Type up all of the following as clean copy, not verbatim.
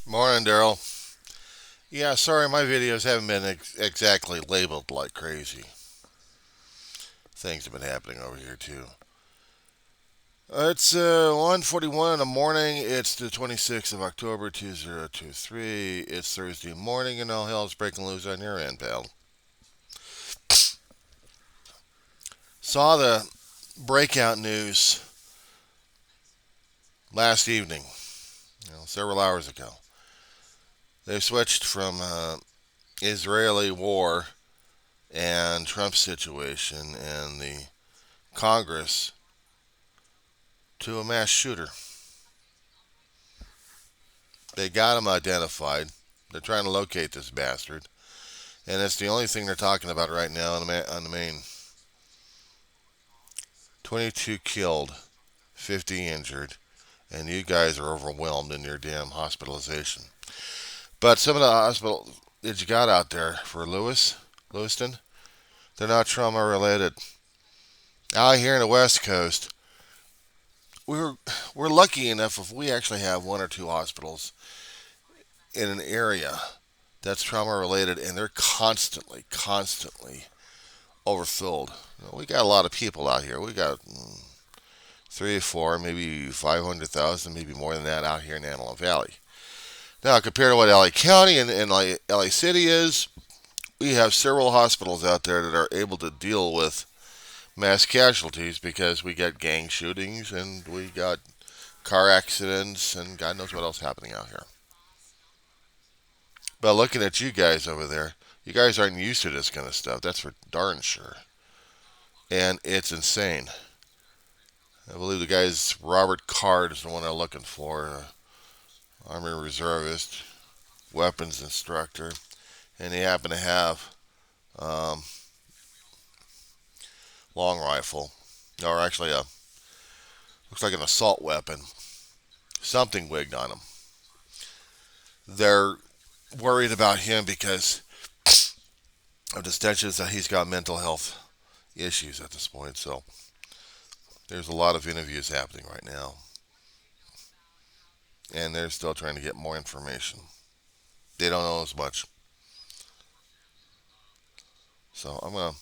Morning, Daryl. Yeah, sorry, my videos haven't been exactly labeled like crazy. Things have been happening over here too. It's 1:41 in the morning. It's the 26th of October, 2023. It's Thursday morning, and all hell's breaking loose on your end, pal. Saw the breakout news last evening, several hours ago. They switched from Israeli war and Trump situation and the Congress to a mass shooter. They got him identified. They're trying to locate this bastard, and it's the only thing they're talking about right now on the main. 22 killed, 50 injured, and you guys are overwhelmed in your damn hospitalization. But some of the hospitals that you got out there for Lewiston, they're not trauma related. Out here in the West Coast, we're we're lucky enough if we actually have one or two hospitals in an area that's trauma related, and they're constantly overfilled. We got a lot of people out here. We got three or four, maybe 500,000, maybe more than that out here in Antelope Valley. Now, compared to what LA County and LA City is, we have several hospitals out there that are able to deal with mass casualties because we got gang shootings and we got car accidents and God knows what else happening out here. But looking at you guys over there, you guys aren't used to this kind of stuff. That's for darn sure. And it's insane. I believe the guy's Robert Card is the one I'm looking for. Army reservist, weapons instructor, and he happened to have um, long rifle, or actually a looks like an assault weapon, something wigged on him. They're worried about him because of the stenches that he's got mental health issues at this point. So there's a lot of interviews happening right now, and they're still trying to get more information. They don't know as much. So I'm gonna.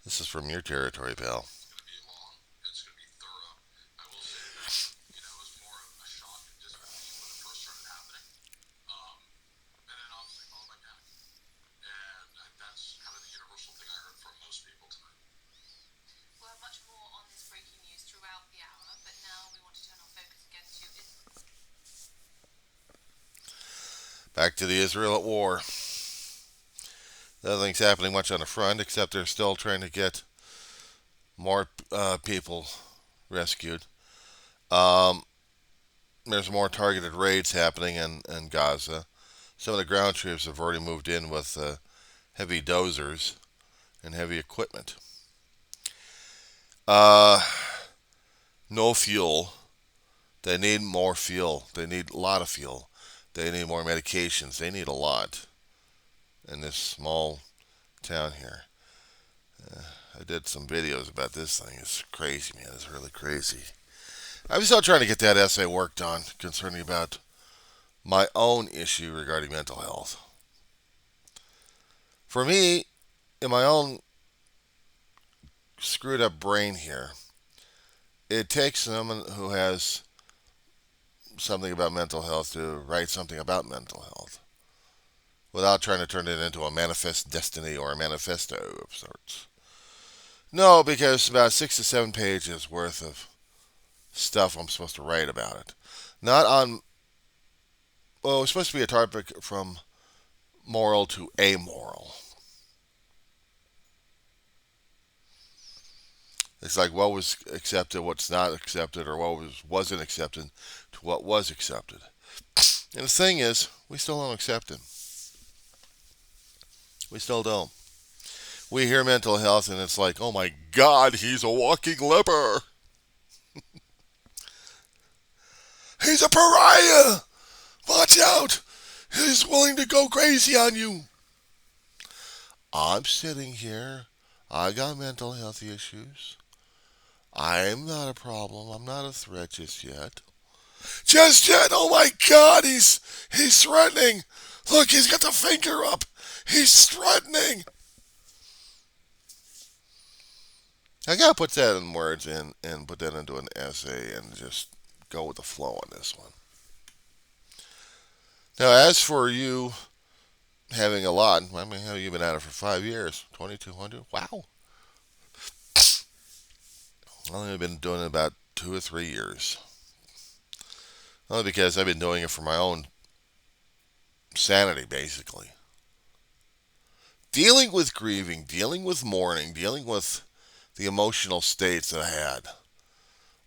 This is from your territory, pal. Back to the Israel at war. Nothing's happening much on the front, except they're still trying to get more people rescued. Um, there's more targeted raids happening in Gaza. Some of the ground troops have already moved in with heavy dozers and heavy equipment. Uh, no fuel. They need more fuel. They need a lot of fuel. They need more medications. They need a lot in this small town here. I did some videos about this thing. It's crazy, man. It's really crazy. I'm still trying to get that essay worked on concerning about my own issue regarding mental health. For me, in my own screwed up brain here, it takes someone who has something about mental health to write something about mental health without trying to turn it into a manifest destiny or a manifesto of sorts. No, because about 6 to 7 pages worth of stuff I'm supposed to write about it. Not on, well, it's supposed to be a topic from moral to amoral. It's like what was accepted, what's not accepted, or wasn't accepted to what was accepted. And the thing is, we still don't accept it. We still don't. We hear mental health and it's like, oh my God, he's a walking leper. He's a pariah. Watch out. He's willing to go crazy on you. I'm sitting here. I got mental health issues. I'm not a problem. I'm not a threat just yet. Just yet. Oh my God, he's threatening. Look, he's got the finger up. He's threatening. I gotta put that in words and put that into an essay and just go with the flow on this one. Now, as for you having a lot, I mean, you've been at it for 5 years, 2,200. Wow. I've only been doing it about 2 or 3 years. Only because I've been doing it for my own sanity, basically. Dealing with grieving, dealing with mourning, dealing with the emotional states that I had.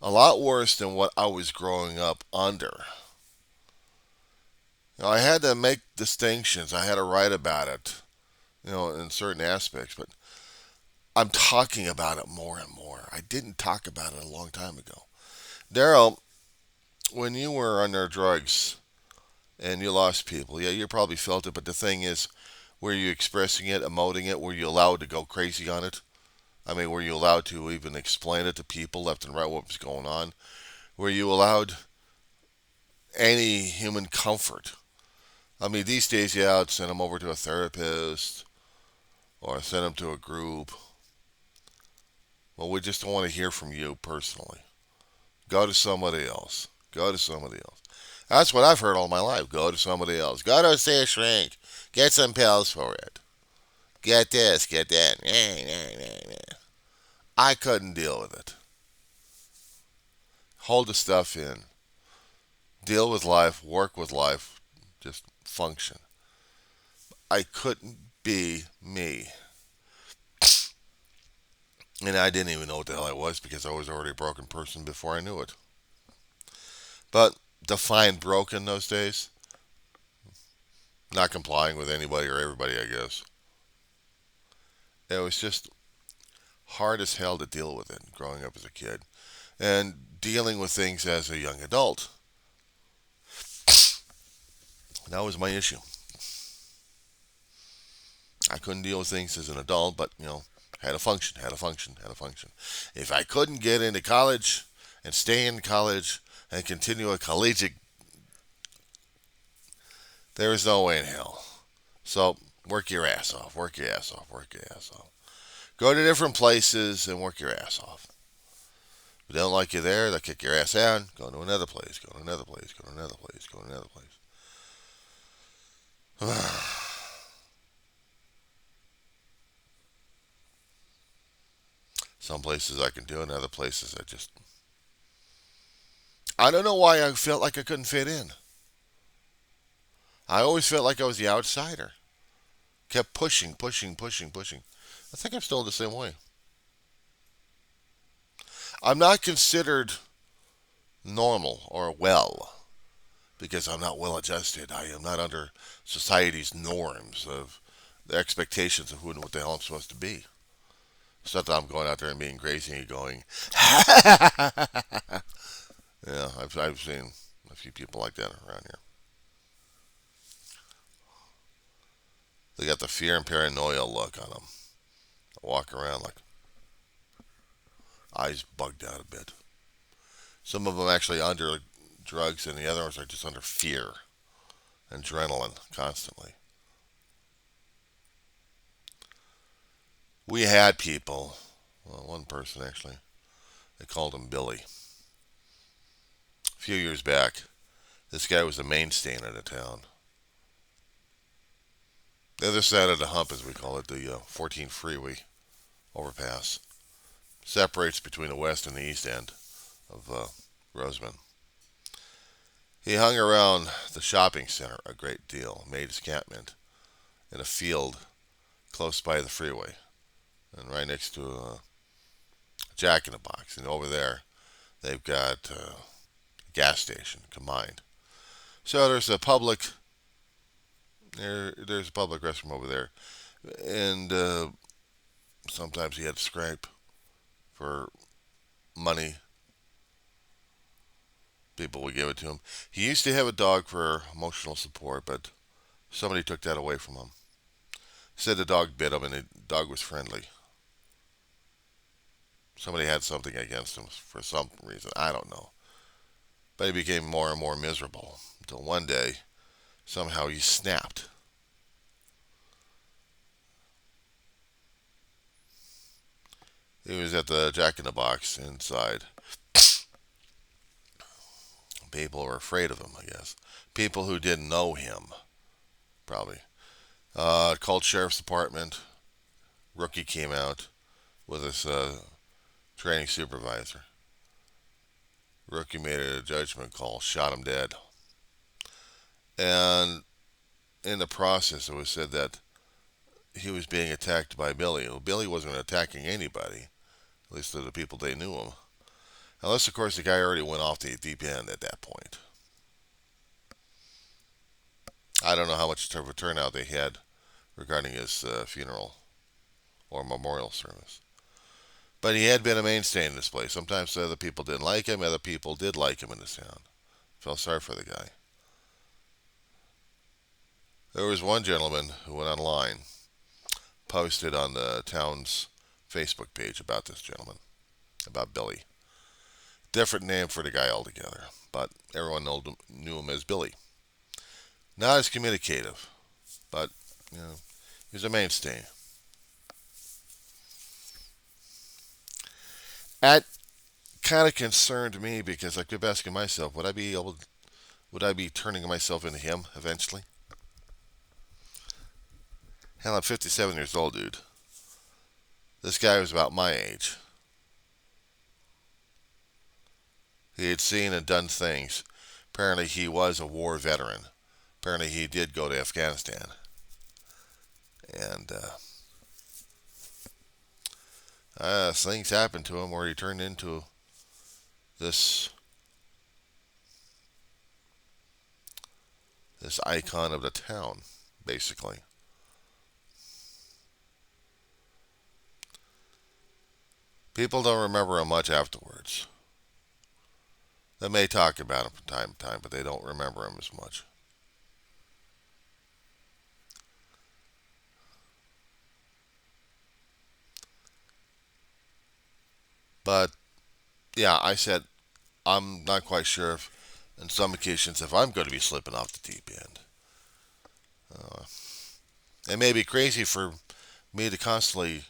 A lot worse than what I was growing up under. I had to make distinctions. I had to write about it, in certain aspects. But I'm talking about it more and more. I didn't talk about it a long time ago. Daryl, when you were under drugs and you lost people, yeah, you probably felt it. But the thing is, were you expressing it, emoting it? Were you allowed to go crazy on it? I mean, were you allowed to even explain it to people left and right what was going on? Were you allowed any human comfort? I mean, these days, yeah, I'd send them over to a therapist or send them to a group. Well, we just don't want to hear from you personally. Go to somebody else. Go to somebody else. That's what I've heard all my life. Go to somebody else. Go to see a shrink. Get some pills for it. Get this, get that. I couldn't deal with it. Hold the stuff in. Deal with life, work with life, just function. I couldn't be me. And I didn't even know what the hell I was because I was already a broken person before I knew it. But define broken those days, not complying with anybody or everybody, I guess. It was just hard as hell to deal with it growing up as a kid and dealing with things as a young adult. That was my issue. I couldn't deal with things as an adult, but had to function, had to function, had to function. If I couldn't get into college and stay in college and continue a collegiate, there is no way in hell. So work your ass off, work your ass off, work your ass off. Go to different places and work your ass off. If they don't like you there, they'll kick your ass out. Go to another place, go to another place, go to another place, go to another place. Some places I can do, and other places I don't know why I felt like I couldn't fit in. I always felt like I was the outsider. Kept pushing, pushing, pushing, pushing. I think I'm still the same way. I'm not considered normal or well because I'm not well adjusted. I am not under society's norms of the expectations of who and what the hell I'm supposed to be. It's not that I'm going out there and being crazy and going, yeah, I've seen a few people like that around here. They got the fear and paranoia look on them. They walk around like eyes bugged out a bit. Some of them actually under drugs, and the other ones are just under fear, adrenaline constantly. We had people, well, one person actually, they called him Billy. A few years back, this guy was a mainstay in the town. The other side of the hump, as we call it, the 14 freeway overpass, separates between the west and the east end of Roseman. He hung around the shopping center a great deal, made his campment in a field close by the freeway, and right next to a Jack in the Box. And over there, they've got a gas station combined. So there's a public restroom over there, and sometimes he had to scrape for money. People would give it to him. He used to have a dog for emotional support, but somebody took that away from him. Said the dog bit him, and the dog was friendly. Somebody had something against him for some reason. I don't know. But he became more and more miserable until one day, somehow he snapped. He was at the Jack in the Box inside. People were afraid of him, I guess. People who didn't know him, probably. Called sheriff's department. Rookie came out with his training supervisor. Rookie made a judgment call, shot him dead. And in the process, it was said that he was being attacked by Billy. Well, Billy wasn't attacking anybody, at least to the people they knew him. Unless, of course, the guy already went off the deep end at that point. I don't know how much of a turnout they had regarding his funeral or memorial service. But he had been a mainstay in this place. Sometimes other people didn't like him, other people did like him in this town. Felt sorry for the guy. There was one gentleman who went online, posted on the town's Facebook page about this gentleman, about Billy. Different name for the guy altogether, but everyone knew him as Billy. Not as communicative, but he was a mainstay. That kind of concerned me because I kept asking myself, would I be turning myself into him eventually? Hell, I'm 57 years old, dude. This guy was about my age. He had seen and done things. Apparently, he was a war veteran. Apparently, he did go to Afghanistan. And things happened to him where he turned into this icon of the town, basically. People don't remember him much afterwards. They may talk about him from time to time, but they don't remember him as much. But yeah, I said I'm not quite sure if, in some occasions, if I'm going to be slipping off the deep end. It may be crazy for me to constantly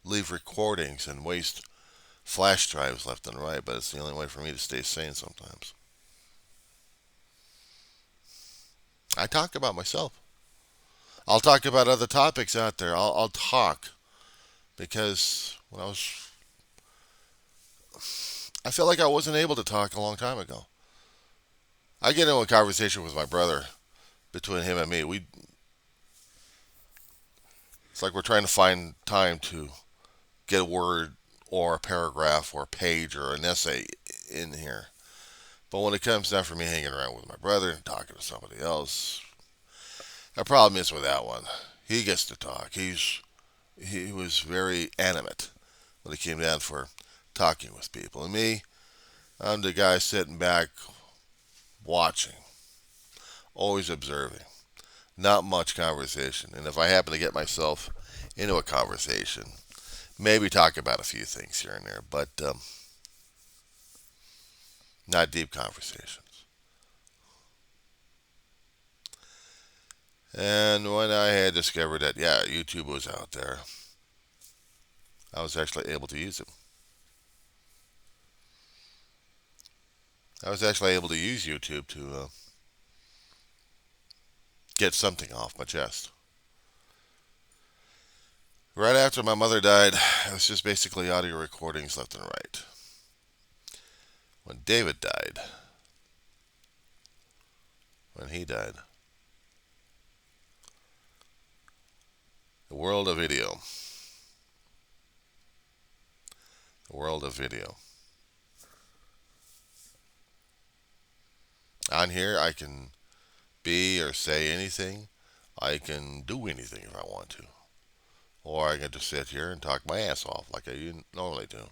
leave recordings and waste flash drives left and right, but it's the only way for me to stay sane sometimes. I talk about myself. I'll talk about other topics out there. I'll talk because I felt like I wasn't able to talk a long time ago. I get into a conversation with my brother between him and me. It's like we're trying to find time to get a word or a paragraph or a page or an essay in here. But when it comes down for me hanging around with my brother and talking to somebody else, the problem is with that one. He gets to talk. He was very animate when it came down for talking with people. And me, I'm the guy sitting back, watching, always observing. Not much conversation. And if I happen to get myself into a conversation, maybe talk about a few things here and there, but not deep conversations. And when I had discovered that, yeah, YouTube was out there, I was actually able to use it. I was actually able to use YouTube to get something off my chest. Right after my mother died, it was just basically audio recordings left and right. When David died, when he died, the world of video. The world of video. On here, I can be or say anything. I can do anything if I want to. Or I can just sit here and talk my ass off like I normally do.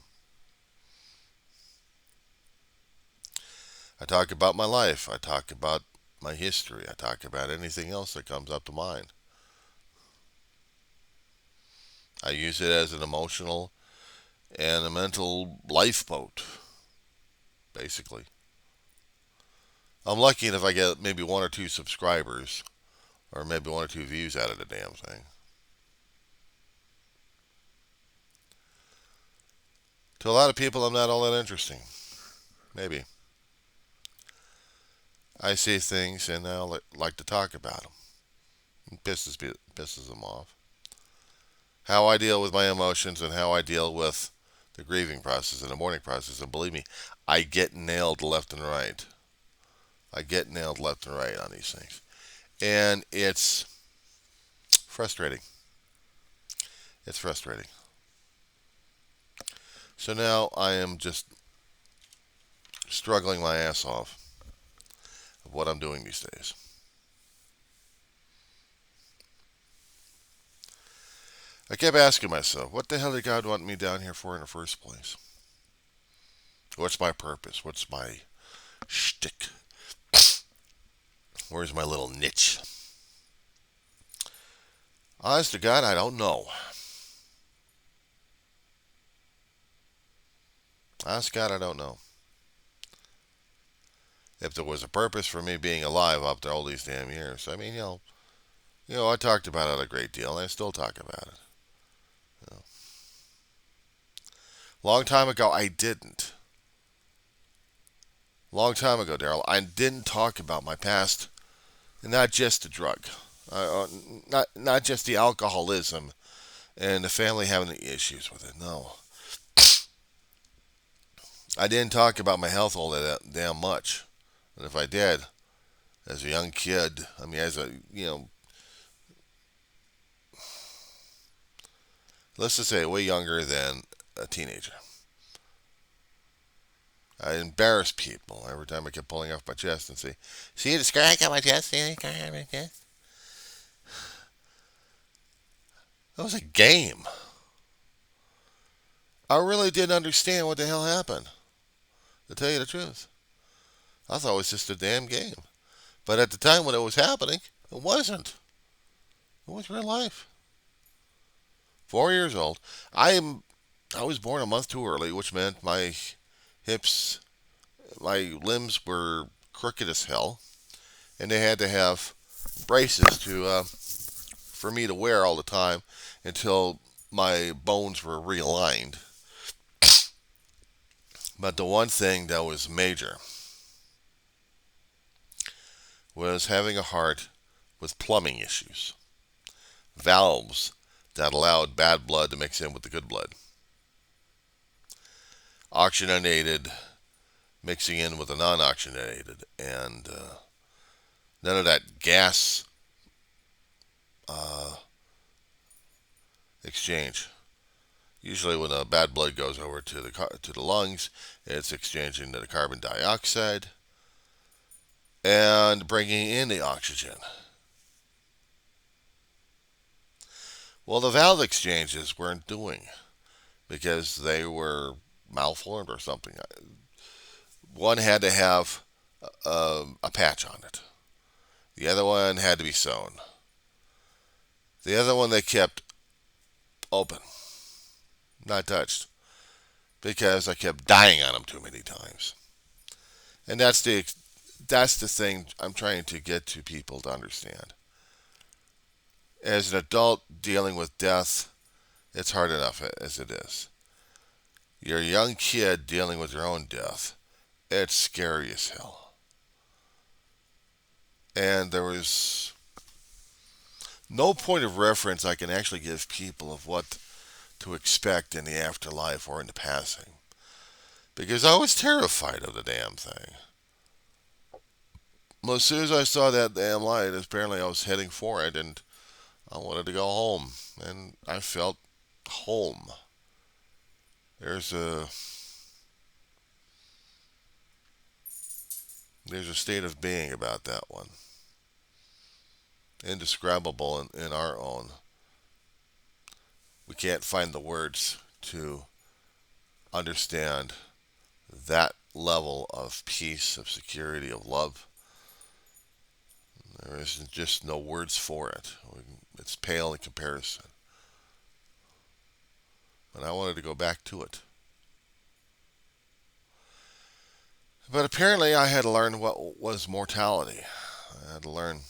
I talk about my life. I talk about my history. I talk about anything else that comes up to mind. I use it as an emotional and a mental lifeboat, basically. I'm lucky if I get maybe one or two subscribers or maybe one or two views out of the damn thing. To a lot of people, I'm not all that interesting. Maybe. I see things and I like to talk about them. It pisses them off. How I deal with my emotions and how I deal with the grieving process and the mourning process. And believe me, I get nailed left and right. I get nailed left and right on these things. And it's frustrating. It's frustrating. So now I am just struggling my ass off of what I'm doing these days. I kept asking myself, what the hell did God want me down here for in the first place? What's my purpose? What's my shtick? Where's my little niche? Honest to God, I don't know. Honest to God, I don't know. If there was a purpose for me being alive after all these damn years. I mean, I talked about it a great deal, and I still talk about it. You know. Long time ago, I didn't. Long time ago, Daryl, I didn't talk about my past, and not just the drug, not just the alcoholism and the family having the issues with it. No, I didn't talk about my health all that damn much. And if I did, as a young kid, I mean, let's just say way younger than a teenager. I embarrassed people every time I kept pulling off my chest and say, "See the scar I got my chest? See the scar I got my chest?" That was a game. I really didn't understand what the hell happened. To tell you the truth, I thought it was just a damn game. But at the time when it was happening, it wasn't. It was real life. 4 years old. I was born a month too early, which meant my hips, my limbs were crooked as hell, and they had to have braces to for me to wear all the time until my bones were realigned. But the one thing that was major was having a heart with plumbing issues, valves that allowed bad blood to mix in with the good blood, oxygenated mixing in with the non-oxygenated, and none of that gas uh, exchange. Usually, when the bad blood goes over to the lungs, it's exchanging to the carbon dioxide and bringing in the oxygen. Well, the valve exchanges weren't doing because they were malformed or something. One had to have a patch on it. The other one had to be sewn. The other one they kept open, not touched, because I kept dying on them too many times. And that's the thing I'm trying to get to people to understand. As an adult dealing with death, it's hard enough as it is. You're a young kid dealing with your own death. It's scary as hell. And there was no point of reference I can actually give people of what to expect in the afterlife or in the passing. Because I was terrified of the damn thing. Well, as soon as I saw that damn light, apparently I was heading for it and I wanted to go home. And I felt home. There's a there's a state of being about that one. Indescribable in our own. We can't find the words to understand that level of peace, of security, of love. There isn't just no words for it. It's pale in comparison. and I wanted to go back to it. But apparently, I had to learn what was mortality. I had to learn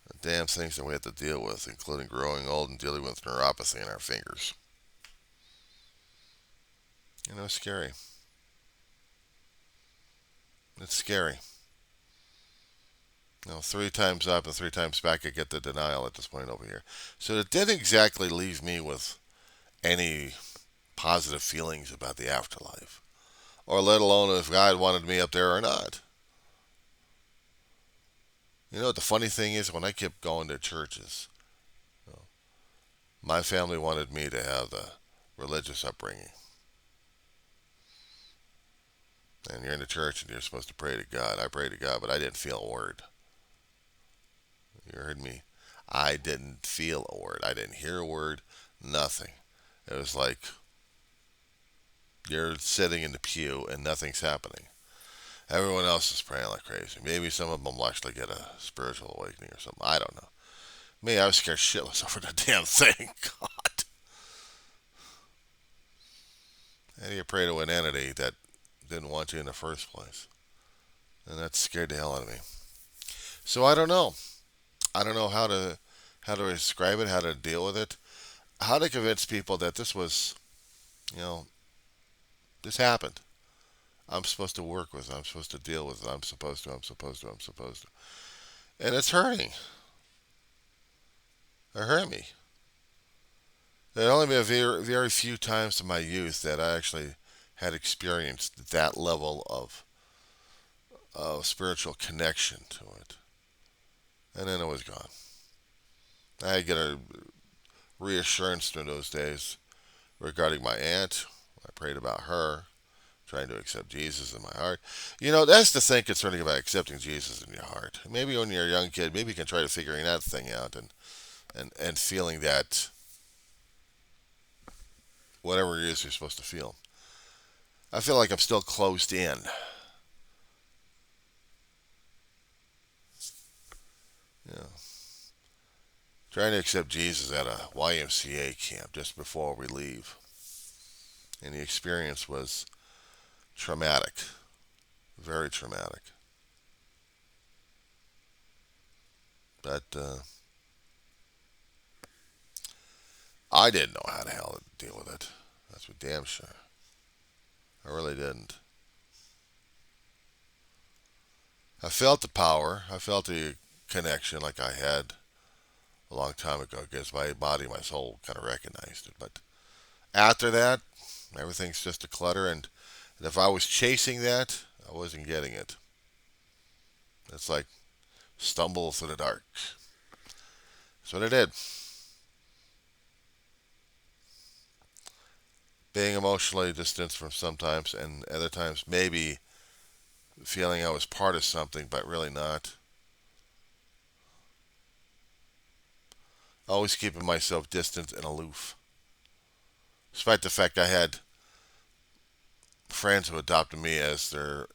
the damn things that we had to deal with, including growing old and dealing with neuropathy in our fingers. It's scary. It's scary. 3 times up and 3 times back, I get the denial at this point over here. So it didn't exactly leave me with any positive feelings about the afterlife, or let alone if God wanted me up there or not. You know what the funny thing is? When I kept going to churches, my family wanted me to have the religious upbringing. And you're in the church and you're supposed to pray to God. I prayed to God, but I didn't feel a word. You heard me? I didn't feel a word. I didn't hear a word. Nothing. It was like you're sitting in the pew and nothing's happening. Everyone else is praying like crazy. Maybe some of them will actually get a spiritual awakening or something. I don't know. Me, I was scared shitless over the damn thing. God. How do you pray to an entity that didn't want you in the first place? And that scared the hell out of me. So I don't know. I don't know how to describe it, how to deal with it, how to convince people that this was, you know, this happened. I'm supposed to work with it. I'm supposed to deal with it. I'm supposed to. And it's hurting. It hurt me. There only been very, very few times in my youth that I actually had experienced that level of spiritual connection to it. And then it was gone. I get a reassurance through those days regarding my aunt. I prayed about her, trying to accept Jesus in my heart. That's the thing concerning about accepting Jesus in your heart. Maybe when you're a young kid, maybe you can try to figuring that thing out and feeling that whatever it is you're supposed to feel. I feel like I'm still closed in. Yeah. Trying to accept Jesus at a YMCA camp just before we leave. And the experience was traumatic. Very traumatic. But I didn't know how the hell to deal with it. That's for damn sure. I really didn't. I felt the power. I felt the connection like I had a long time ago because my body, my soul kind of recognized it. But after that, everything's just a clutter. And if I was chasing that, I wasn't getting it. It's like stumble through the dark. That's what I did. Being emotionally distanced from sometimes, and other times maybe feeling I was part of something, but really not. Always keeping myself distant and aloof. Despite the fact I had friends who adopted me as their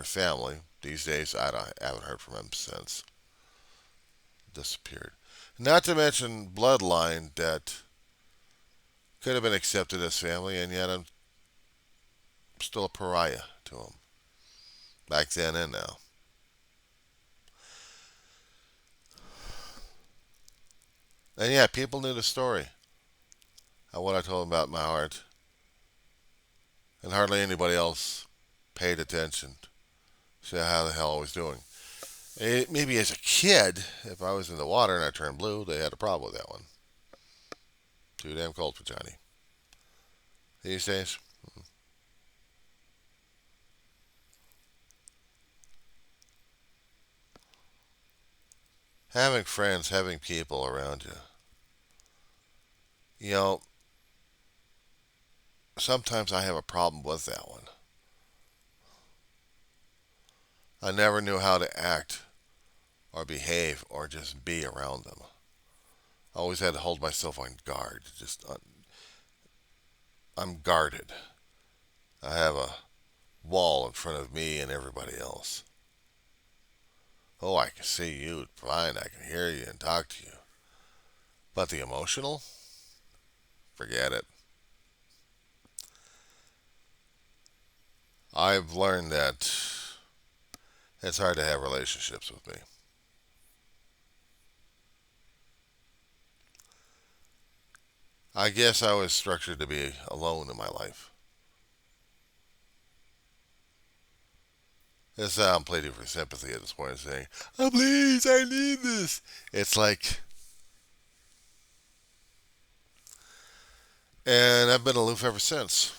family. These days, haven't heard from them since. Disappeared. Not to mention bloodline that could have been accepted as family, and yet I'm still a pariah to them. Back then and now. And yeah, people knew the story of what I told them about my heart, and hardly anybody else paid attention to how the hell I was doing. Maybe as a kid, if I was in the water and I turned blue, they had a problem with that one. Too damn cold for Johnny. These days, having friends, having people around you. You know, sometimes I have a problem with that one. I never knew how to act or behave or just be around them. I always had to hold myself on guard. I'm guarded. I have a wall in front of me and everybody else. Oh, I can see you fine. I can hear you and talk to you. But the emotional? Forget it. I've learned that it's hard to have relationships with me. I guess I was structured to be alone in my life. It's I'm pleading for sympathy at this point, saying, "Oh, please, I need this." It's like, and I've been aloof ever since.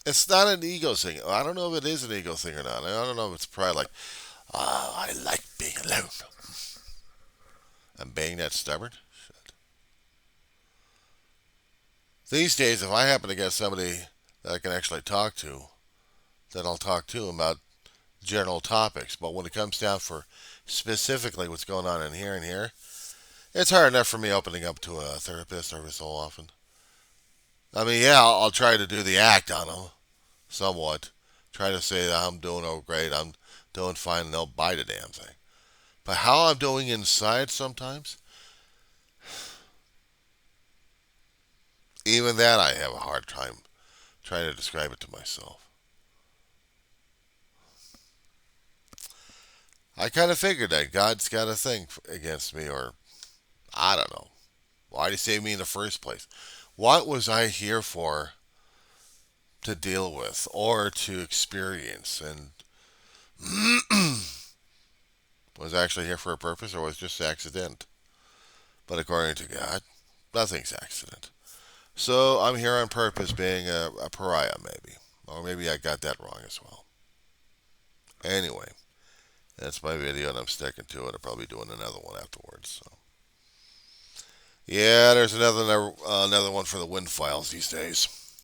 It's not an ego thing. I don't know if it is an ego thing or not. I don't know if it's pride. Like, oh, I like being alone. I'm being that stubborn. Shit. These days, if I happen to get somebody that I can actually talk to, then I'll talk to them about general topics. But when it comes down for specifically what's going on in here and here, it's hard enough for me opening up to a therapist every so often. I mean, yeah, I'll try to do the act on them somewhat. Try to say that I'm doing oh great, I'm doing fine, and they'll bite a damn thing. But how I'm doing inside sometimes, even that I have a hard time trying to describe it to myself. I kind of figured that God's got a thing against me, or I don't know. Why did he save me in the first place? What was I here for to deal with or to experience? And was I actually here for a purpose or was it just accident? But according to God, nothing's accident. So I'm here on purpose being a pariah, maybe. Or maybe I got that wrong as well. Anyway, that's my video and I'm sticking to it. I'll probably be doing another one afterwards. So. Yeah, there's another one for the wind files these days.